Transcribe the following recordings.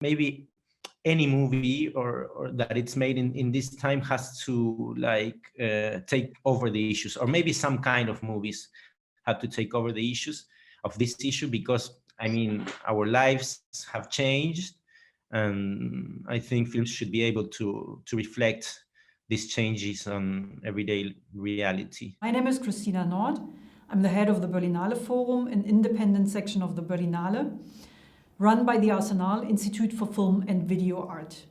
maybe any movie or that it's made in this time has to take over the issues, or maybe some kind of movies have to take over the issues of this issue, because I mean our lives have changed, and I think films should be able to reflect these changes on everyday reality. My name is Christina Nord. I'm the head of the Berlinale Forum, an independent section of the Berlinale, run by the Arsenal Institute for Film and Video Art.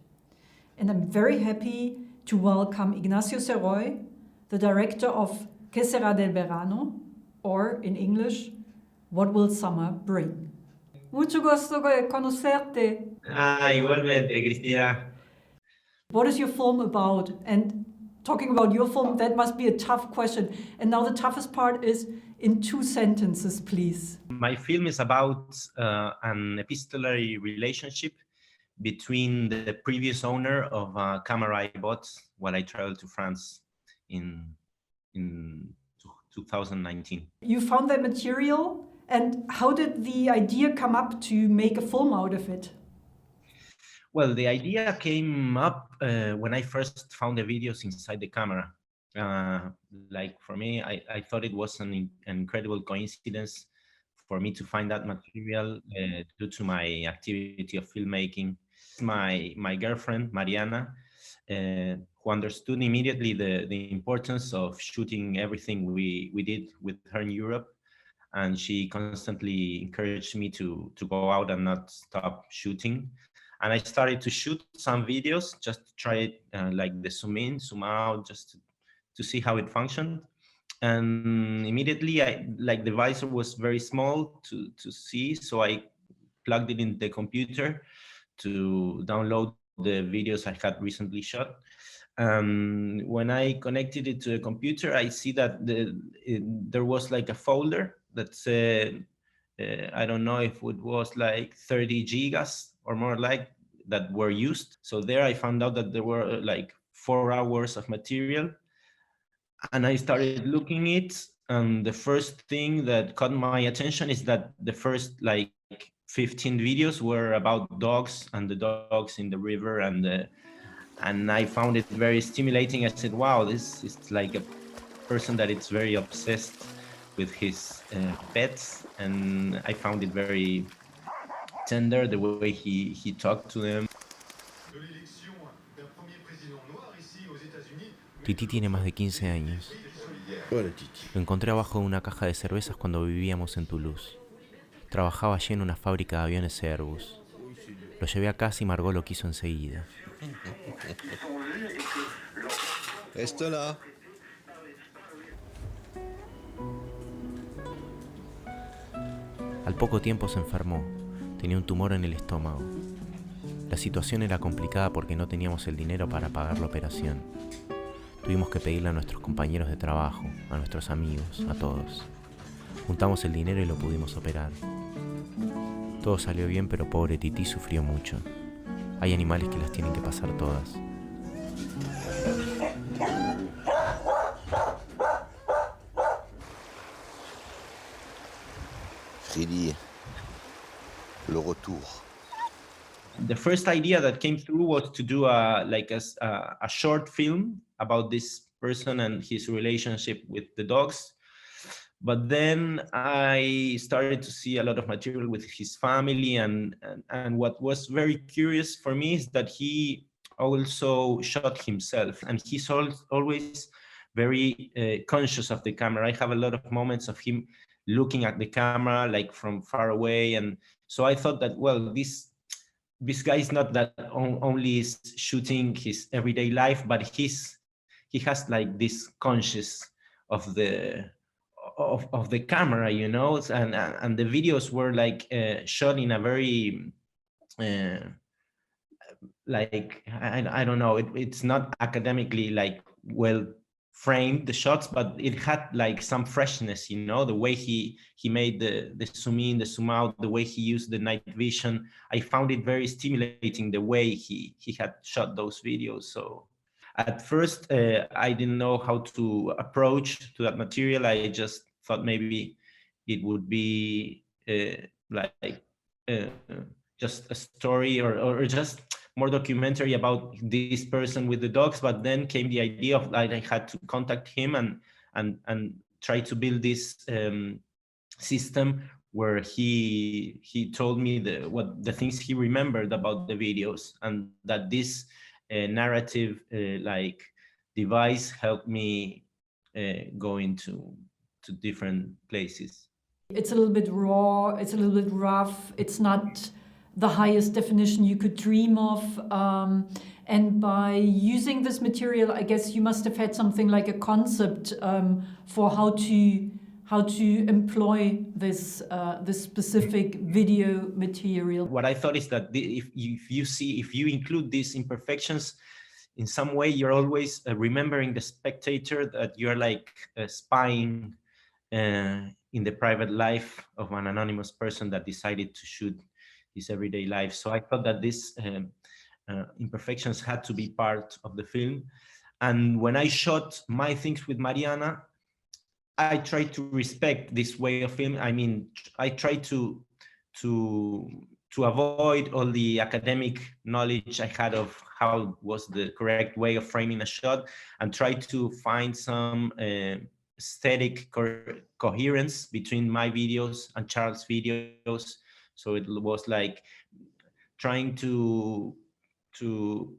And I'm very happy to welcome Ignacio Ceroi, the director of ¿Qué será del verano? Or in English, What Will Summer Bring? Mucho gusto conocerte. Igualmente, Cristina. What is your film about? And talking about your film, that must be a tough question. And now the toughest part is in 2 sentences, please. My film is about an epistolary relationship between the previous owner of a camera I bought while I traveled to France in 2019. You found that material, and how did the idea come up to make a film out of it? Well, the idea came up when I first found the videos inside the camera. Like for me, I thought it was an incredible coincidence for me to find that material due to my activity of filmmaking. My girlfriend, Mariana, who understood immediately the importance of shooting everything we did with her in Europe. And she constantly encouraged me to go out and not stop shooting. And I started to shoot some videos, just to try it, like the zoom in, zoom out, just to see how it functioned. And immediately, the visor was very small to see, so I plugged it in the computer to download the videos I had recently shot. When I connected it to the computer, I see that there was like a folder that said, I don't know if it was like 30 gigas or more like that were used. So there I found out that there were like 4 hours of material, and I started looking it. And the first thing that caught my attention is that the first like 15 videos were about dogs and the dogs in the river, and I found it very stimulating. I said, wow, this is like a person that is very obsessed with his pets, and I found it very tender the way he talked to them. Titi tiene más de 15 años. Hola, Titi. Lo encontré abajo de una caja de cervezas cuando vivíamos en Toulouse. Trabajaba allí en una fábrica de aviones Airbus. Lo llevé a casa y Margot lo quiso enseguida. Esto là. Al poco tiempo se enfermó. Tenía un tumor en el estómago. La situación era complicada porque no teníamos el dinero para pagar la operación. Tuvimos que pedirle a nuestros compañeros de trabajo, a nuestros amigos, a todos. Juntamos el dinero y lo pudimos operar. Todo salió bien, pero pobre Titi sufrió mucho. Hay animales que las tienen que pasar todas. Freddy, le retour. The first idea that came through was to do a short film about this person and his relationship with the dogs. But then I started to see a lot of material with his family, and what was very curious for me is that he also shot himself, and he's always very conscious of the camera. I have a lot of moments of him looking at the camera like from far away, and so I thought that, well, this guy is not that only is shooting his everyday life, but he has like this conscious of the camera, you know, and the videos were like shot in a very I don't know, it's not academically like well framed, the shots, but it had like some freshness, you know, the way he made the zoom in, the zoom out, the way he used the night vision. I found it very stimulating the way he had shot those videos. So at first I didn't know how to approach to that material. I just thought maybe it would be just a story or just more documentary about this person with the dogs. But then came the idea of like I had to contact him and try to build this system where he told me the things he remembered about the videos, and that this narrative like device helped me go into different places. It's a little bit raw, it's a little bit rough, it's not the highest definition you could dream of. And by using this material, I guess you must have had something like a concept for how to employ this specific video material. What I thought is that if you include these imperfections, in some way you're always remembering the spectator, that you're like spying in the private life of an anonymous person that decided to shoot his everyday life. So I thought that these imperfections had to be part of the film. And when I shot my things with Mariana, I tried to respect this way of film. I mean, I tried to avoid all the academic knowledge I had of how was the correct way of framing a shot, and try to find some aesthetic coherence between my videos and Charles' videos. So it was like trying to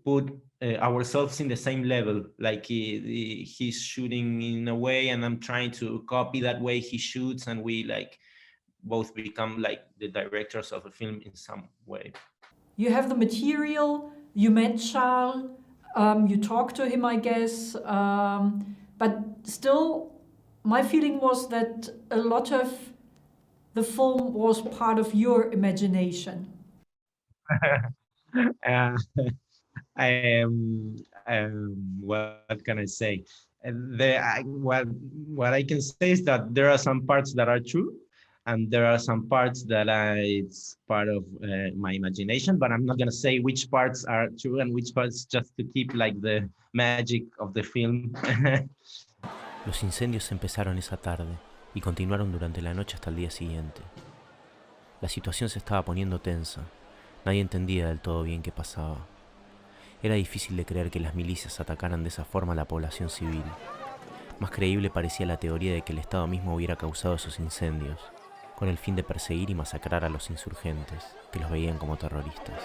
put ourselves in the same level, like he's shooting in a way and I'm trying to copy that way he shoots, and we like both become like the directors of the film in some way. You have the material, you met Charles, you talked to him, I guess, but still my feeling was that a lot of the film was part of your imagination. What can I say? What I can say is that there are some parts that are true, and there are some parts that it's part of my imagination, but I'm not going to say which parts are true and which parts, just to keep like the magic of the film. Los incendios empezaron esa tarde y continuaron durante la noche hasta el día siguiente. La situación se estaba poniendo tensa. Nadie entendía del todo bien qué pasaba. Era difícil de creer que las milicias atacaran de esa forma a la población civil. Más creíble parecía la teoría de que el Estado mismo hubiera causado esos incendios, con el fin de perseguir y masacrar a los insurgentes, que los veían como terroristas.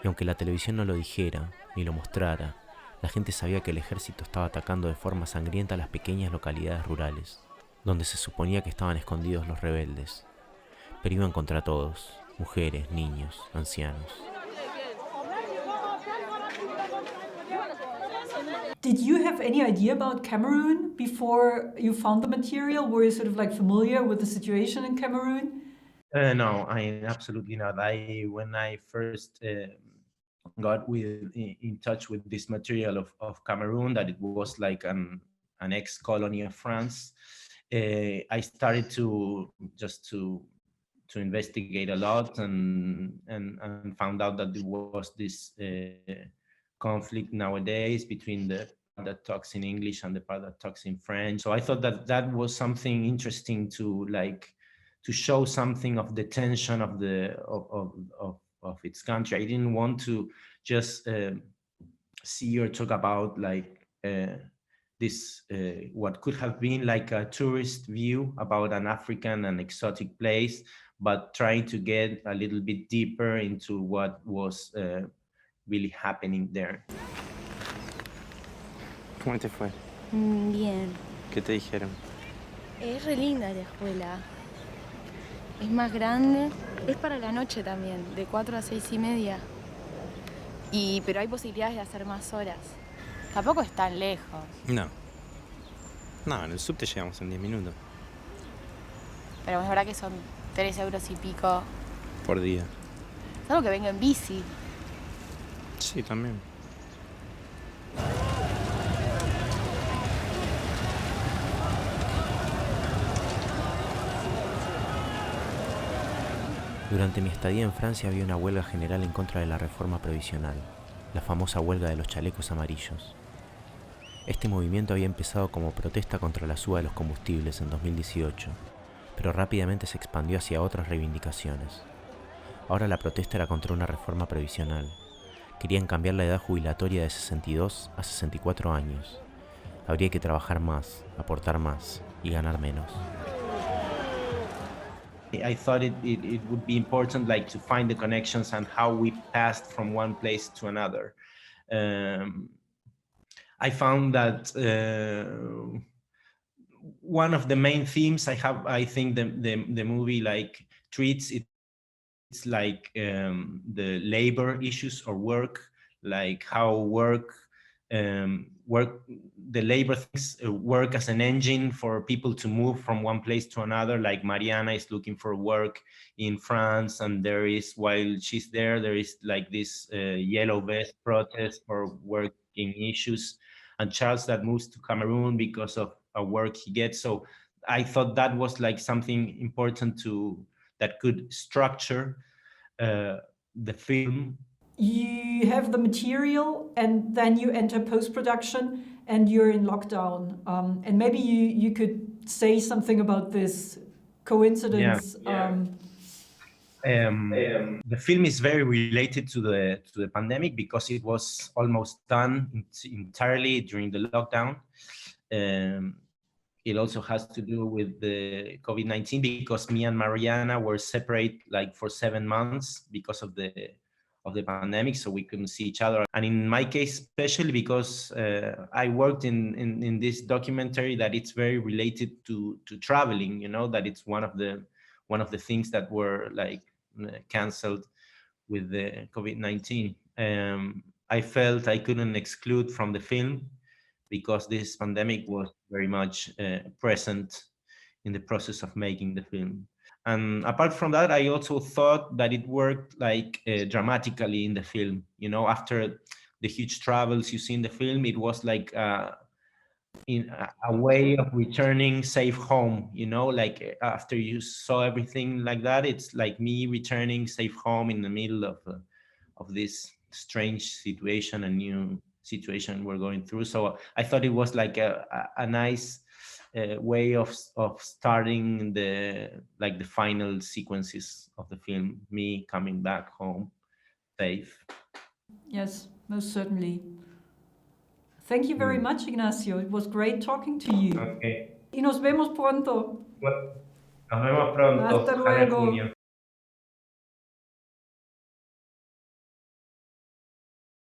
Y aunque la televisión no lo dijera, ni lo mostrara, la gente sabía que el ejército estaba atacando de forma sangrienta a las pequeñas localidades rurales, donde se suponía que estaban escondidos los rebeldes. Pero iban contra todos, mujeres, niños, ancianos. Did you have any idea about Cameroon before you found the material? Were you sort of like familiar with the situation in Cameroon? No, I absolutely not. When I first got in touch with this material of Cameroon, that it was like an ex-colony of France, I started to investigate a lot and found out that there was this conflict nowadays between the part that talks in English and the part that talks in French. So I thought that was something interesting to show something of the tension of its country. I didn't want to just see or talk about like this what could have been like a tourist view about an African and exotic place, but trying to get a little bit deeper into what was really happening there. ¿Cómo te fue? Bien. ¿Qué te dijeron? Es re linda la escuela. Es más grande. Es para la noche también, de 4 a 6:30. Pero hay posibilidades de hacer más horas. Tampoco es tan lejos. No. No, en el subte llegamos en 10 minutos. Pero es verdad que son 3 euros y pico. Por día. Salvo que vengo en bici. Sí, también. Durante mi estadía en Francia había una huelga general en contra de la reforma previsional, la famosa huelga de los chalecos amarillos. Este movimiento había empezado como protesta contra la suba de los combustibles en 2018, pero rápidamente se expandió hacia otras reivindicaciones. Ahora la protesta era contra una reforma previsional. Querían cambiar la edad jubilatoria de 62 a 64 años. Habría que trabajar más, aportar más y ganar menos. I thought it would be important, like, to find the connections and how we passed from one place to another. I found that one of the main themes I think the movie like treats it's like the labor issues or work, like how the labor things work as an engine for people to move from one place to another. Like Mariana is looking for work in France, and there is, while she's there is like this yellow vest protest for working issues, and Charles that moves to Cameroon because of a work he gets. So I thought that was like something important that could structure the film. You have the material and then you enter post-production and you're in lockdown. And maybe you could say something about this coincidence. The film is very related to the pandemic because it was almost done entirely during the lockdown. It also has to do with the COVID-19 because me and Mariana were separate like for 7 months because of the pandemic, so we couldn't see each other. And in my case, especially because I worked in this documentary that it's very related to traveling, you know, that it's one of the things that were like canceled with the COVID-19. I felt I couldn't exclude from the film because this pandemic was very much present in the process of making the film. And apart from that, I also thought that it worked like dramatically in the film. You know, after the huge travels you see in the film, it was like in a way of returning safe home. You know, like after you saw everything like that, it's like me returning safe home in the middle of this strange situation, a new situation we're going through. So I thought it was like a nice way of starting the final sequences of the film, me coming back home safe. Yes, most certainly. Thank you very much, Ignacio. It was great talking to you. Okay. Y nos vemos pronto. Well, nos vemos pronto. Hasta Ojalá en luego. junio.